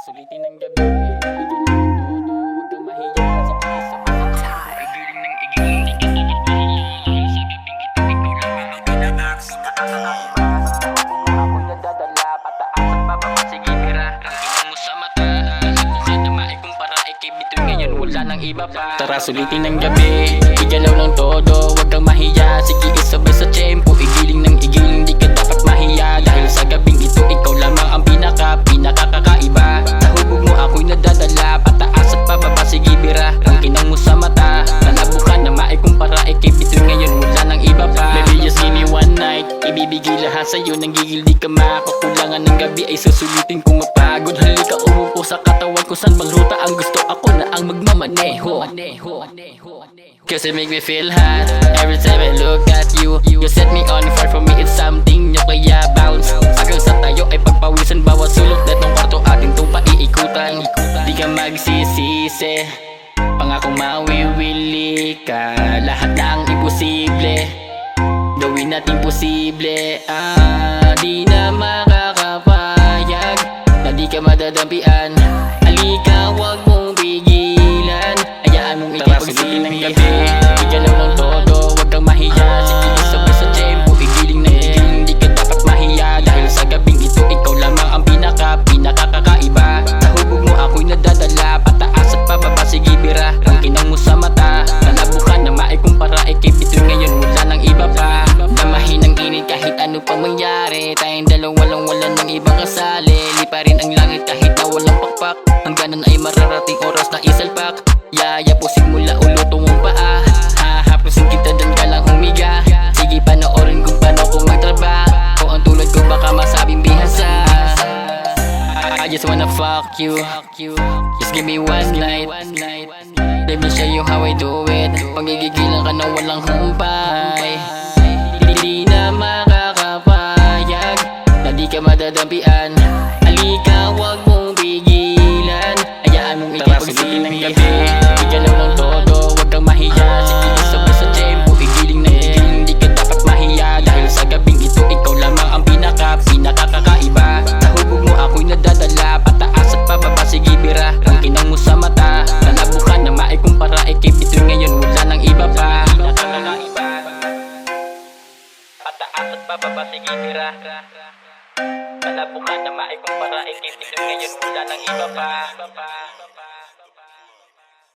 Sulitin ng gabi, huwag kang mahiya. Igiling ng igiling, di ka dapat mahiya. Sa gabing ito, ikaw lang ang pinamax. Nakakaiba, ako'y nadadala, pataas at pababa. Sige mira, ramdaman mo sa mata. Labuhan na maikumpara, ikibitoy ngayon, wala nang iba pa. Tara sulitin ng gabi, igalaw ng todo, huwag kang mahiya. Sige isabay sa tempo, igiling ng igiling, di ka dapat mahiya. Dahil sa gabing ito, ikaw lamang ang pinakakaiba. Sa hubog mo ako'y nadadala, pataas at pababa. Sige bira, rangkinang mo sa mata. Nalabukan na maikumpara, ikibitoy ngayon, wala nang iba pa. Baby just give me one night, ibibigay lahat sa'yo. Nang gigil di ka makakulangan ng gabi ay susulitin kung mapagod. Halika umupo sa katawan ko, saan bang ruta ang gusto, ako na ang magmamaneho. Cause you make me feel hot every time I look at you. You set me on fire, for me it's something new, kaya bounce. Hanggang sa tayo ay pagpawisan, bawat sulok na itong kwarto ating itong paiikutan. Di ka magsisisi, pangakong mawiwili ka. Lahat ng imposible, gawin natin posible. Di na makakapayag na di ka madadampian. Halika, wag mong pigilan, hayaan mong ikipagsiling ng gabi. Igalaw ng todo, wag kang mahiya. Sige isabay sa tempo, igiling ng igiling, di ka dapat mahiya. Dahil sa gabing ito, ikaw lamang ang pinakakaiba. Sa hubog mo ako'y nadadala, pataas at pababa. Sige bira, rangkinang mo sa mata. Nalabukan na maikumpara, ikibitoy ngayon, wala nang iba pa. Damahin ang init kahit ano pang mangyari. Tayong dalawa lang, wala nang ibang kasali. Lipa rin ang langit kahit na walang pakpak. Hangganan ay mararating oras na isalpak. Yayapusin mula ulo tungong paa. Hahapusin kita dyan ka lang humiga. Sige panoorin kung paano ko magtrabaho. Kung ang tulad ko baka masabing bihasa. I just wanna fuck you, just give me one night. Let me show you how I do it. Pagigigilan ka na walang humpay. Di na makakapayag na di ka madadampian. Halika, wag mong pigilan, hayaan mong ikipagsiling ng gabi. Igalaw ng todo, wag kang mahiya. Sige isabay sa tempo, igiling ng igiling, di ka dapat mahiya. Dahil sa gabing ito, ikaw lamang ang pinakakaiba. Sa hubog mo ako'y nadadala, pataas at pababa. Sige bira, rangkinang mo sa mata. Nalabukan na maikumpara, ikibitoy ngayon, wala nang iba pa. Pataas at pababa, sige bira. Nalabukan na maikumpara, ikibitoy ngayon, wala nang iba pa.